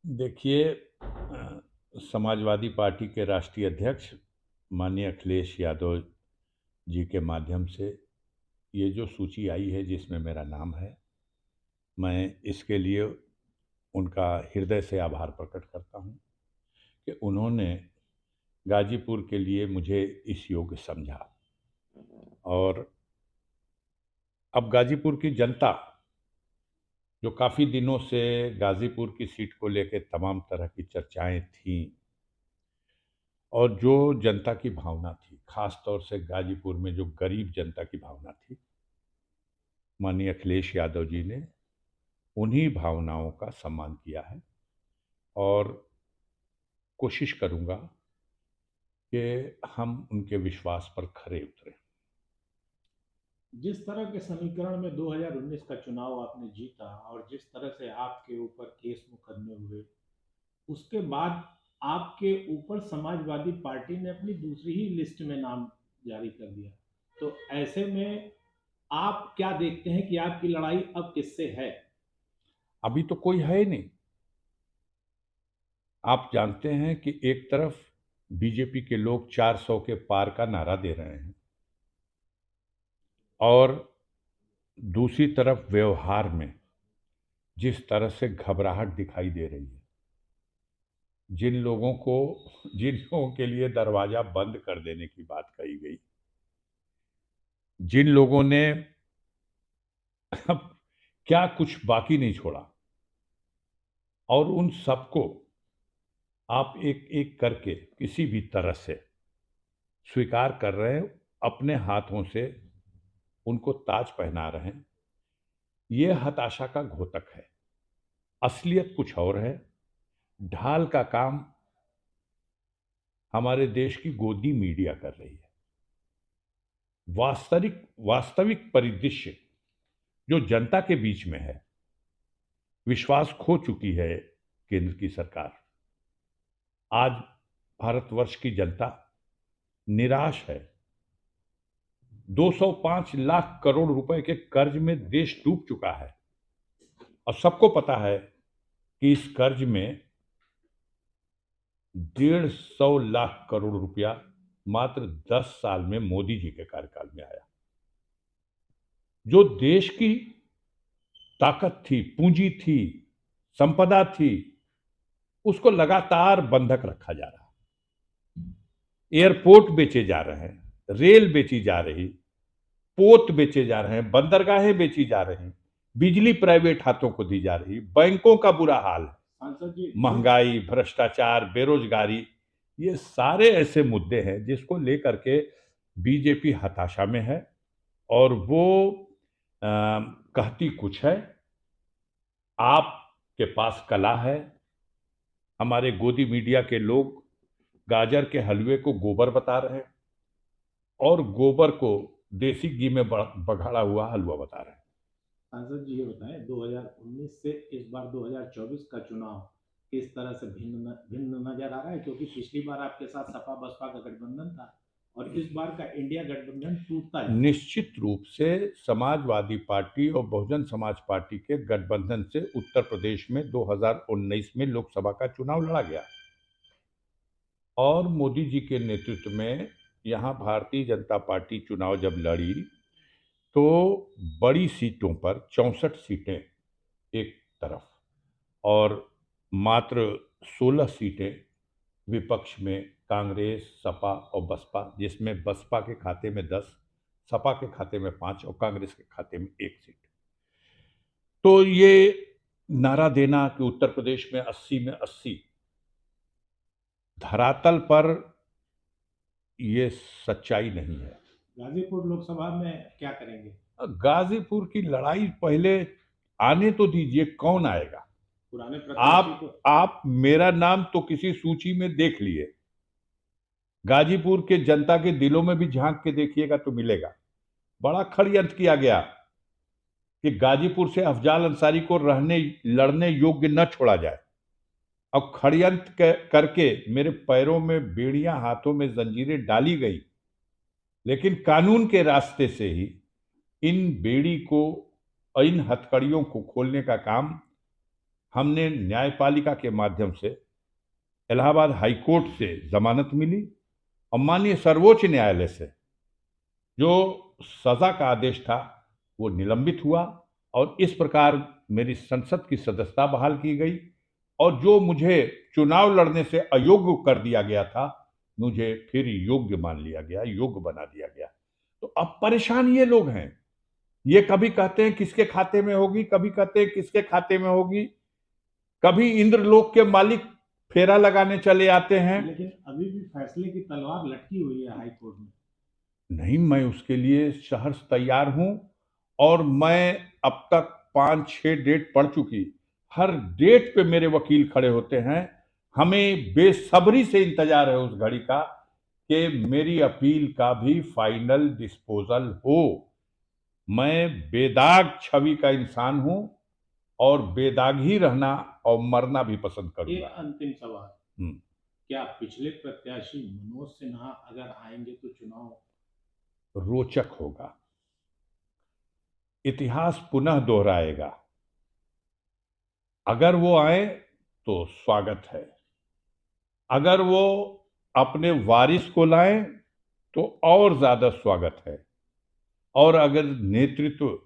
देखिए, समाजवादी पार्टी के राष्ट्रीय अध्यक्ष माननीय अखिलेश यादव जी के माध्यम से ये जो सूची आई है जिसमें मेरा नाम है, मैं इसके लिए उनका हृदय से आभार प्रकट करता हूँ कि उन्होंने गाजीपुर के लिए मुझे इस योग्य समझा। और अब गाजीपुर की जनता जो काफ़ी दिनों से गाजीपुर की सीट को लेकर तमाम तरह की चर्चाएं थीं, और जो जनता की भावना थी, खास तौर से गाजीपुर में जो गरीब जनता की भावना थी, माननीय अखिलेश यादव जी ने उन्हीं भावनाओं का सम्मान किया है। और कोशिश करूंगा कि हम उनके विश्वास पर खरे उतरें। जिस तरह के समीकरण में 2019 का चुनाव आपने जीता और जिस तरह से आपके ऊपर केस मुकदमे हुए, उसके बाद आपके ऊपर समाजवादी पार्टी ने अपनी दूसरी ही लिस्ट में नाम जारी कर दिया। तो ऐसे में आप क्या देखते हैं कि आपकी लड़ाई अब किससे है? अभी तो कोई है ही नहीं। आप जानते हैं कि एक तरफ बीजेपी के लोग 400 के पार का नारा दे रहे हैं, और दूसरी तरफ व्यवहार में जिस तरह से घबराहट दिखाई दे रही है, जिन लोगों को जिन लोगों के लिए दरवाजा बंद कर देने की बात कही गई, जिन लोगों ने अब क्या कुछ बाकी नहीं छोड़ा, और उन सबको आप एक एक करके किसी भी तरह से स्वीकार कर रहे हैं, अपने हाथों से उनको ताज पहना रहे हैं। ये हताशा का घोतक है। असलियत कुछ और है। ढाल का काम हमारे देश की गोदी मीडिया कर रही है। वास्तविक वास्तविक परिदृश्य जो जनता के बीच में है, विश्वास खो चुकी है केंद्र की सरकार। आज भारतवर्ष की जनता निराश है। 205 लाख करोड़ रुपए के कर्ज में देश डूब चुका है, और सबको पता है कि इस कर्ज में 150 लाख करोड़ रुपया मात्र 10 साल में मोदी जी के कार्यकाल में आया। जो देश की ताकत थी, पूंजी थी, संपदा थी, उसको लगातार बंधक रखा जा रहा है। एयरपोर्ट बेचे जा रहे हैं, रेल बेची जा रही, पोत बेचे जा रहे हैं, बंदरगाहें बेची जा रही, बिजली प्राइवेट हाथों को दी जा रही, बैंकों का बुरा हाल है, सांसद जी जिस महंगाई, भ्रष्टाचार, बेरोजगारी, ये सारे ऐसे मुद्दे हैं जिसको लेकर के बीजेपी हताशा में है। और वो कहती कुछ है, आपके पास कला है। हमारे गोदी मीडिया के लोग गाजर के हलवे को गोबर बता रहे हैं, और गोबर को देसी घी में बघाड़ा हुआ हलवा बता रहे हैं। सांसद जी ये बताएं, 2019 से इस बार 2024 का चुनाव किस तरह से भिन्न भिन्न नजर आ रहा है? क्योंकि पिछली बार आपके साथ सपा बसपा का गठबंधन था और इस बार का इंडिया गठबंधन टूटता जा रहा है। निश्चित रूप से समाजवादी पार्टी और बहुजन समाज पार्टी के गठबंधन से उत्तर प्रदेश में 2019 में लोकसभा का चुनाव लड़ा गया, और मोदी जी के नेतृत्व में यहाँ भारतीय जनता पार्टी चुनाव जब लड़ी, तो बड़ी सीटों पर 64 सीटें एक तरफ, और मात्र 16 सीटें विपक्ष में कांग्रेस, सपा और बसपा, जिसमें बसपा के खाते में 10, सपा के खाते में 5 और कांग्रेस के खाते में 1 सीट। तो ये नारा देना कि उत्तर प्रदेश में 80 में 80, धरातल पर ये सच्चाई नहीं है। गाजीपुर लोकसभा में क्या करेंगे? गाजीपुर की लड़ाई पहले आने तो दीजिए, कौन आएगा? पुराने प्रत्याशी को आप मेरा नाम तो किसी सूची में देख लिए, गाजीपुर के जनता के दिलों में भी झांक के देखिएगा तो मिलेगा। बड़ा षड्यंत्र किया गया कि गाजीपुर से अफजाल अंसारी को रहने लड़ने योग्य न छोड़ा जाए। अब षड्यंत्र करके मेरे पैरों में बेड़ियां, हाथों में जंजीरें डाली गई, लेकिन कानून के रास्ते से ही इन बेड़ी को, इन हथकड़ियों को खोलने का काम हमने न्यायपालिका के माध्यम से इलाहाबाद हाई कोर्ट से जमानत मिली और माननीय सर्वोच्च न्यायालय से जो सजा का आदेश था वो निलंबित हुआ और इस प्रकार मेरी संसद की सदस्यता बहाल की गई और जो मुझे चुनाव लड़ने से अयोग्य कर दिया गया था मुझे फिर योग्य मान लिया गया, योग्य बना दिया गया। तो अब परेशान ये लोग हैं, ये कभी कहते हैं किसके खाते में होगी, कभी कहते हैं किसके खाते में होगी, कभी इंद्रलोक के मालिक फेरा लगाने चले आते हैं। लेकिन अभी भी फैसले की तलवार लटकी हुई है हाई कोर्ट में। नहीं, मैं उसके लिए सहर्ष तैयार हूं और मैं अब तक 5-6 डेट पढ़ चुकी, हर डेट पे मेरे वकील खड़े होते हैं। हमें बेसब्री से इंतजार है उस घड़ी का कि मेरी अपील का भी फाइनल डिस्पोजल हो। मैं बेदाग छवि का इंसान हूं और बेदाग ही रहना और मरना भी पसंद एक करूंगा। अंतिम सवाल, हम्म, क्या पिछले प्रत्याशी मनोज सिन्हा अगर आएंगे तो चुनाव रोचक होगा, इतिहास पुनः दोहराएगा। अगर वो आए तो स्वागत है, अगर वो अपने वारिस को लाएं तो और ज्यादा स्वागत है, और अगर नेतृत्व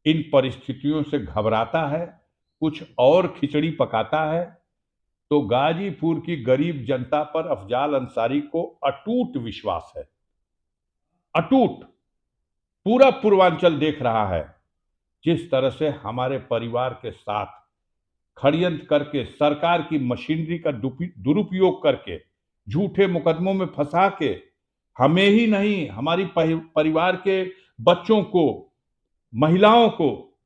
इन परिस्थितियों से घबराता है, कुछ और खिचड़ी पकाता है, तो गाजीपुर की गरीब जनता पर अफजाल अंसारी को अटूट विश्वास है, अटूट। पूरा पूर्वांचल देख रहा है जिस तरह से हमारे परिवार के साथ षड्यंत्र करके सरकार की मशीनरी का दुरुपयोग करके झूठे मुकदमों में फंसा के हमें ही नहीं हमारी परिवार के बच्चों को, महिलाओं को,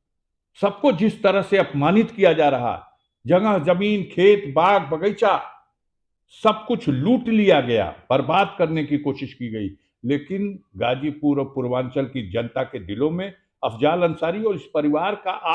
सबको जिस तरह से अपमानित किया जा रहा, जगह जमीन खेत बाग बगीचा सब कुछ लूट लिया गया, बर्बाद करने की कोशिश की गई। लेकिन गाजीपुर और पूर्वांचल की जनता के दिलों में अफजाल अंसारी और इस परिवार का आज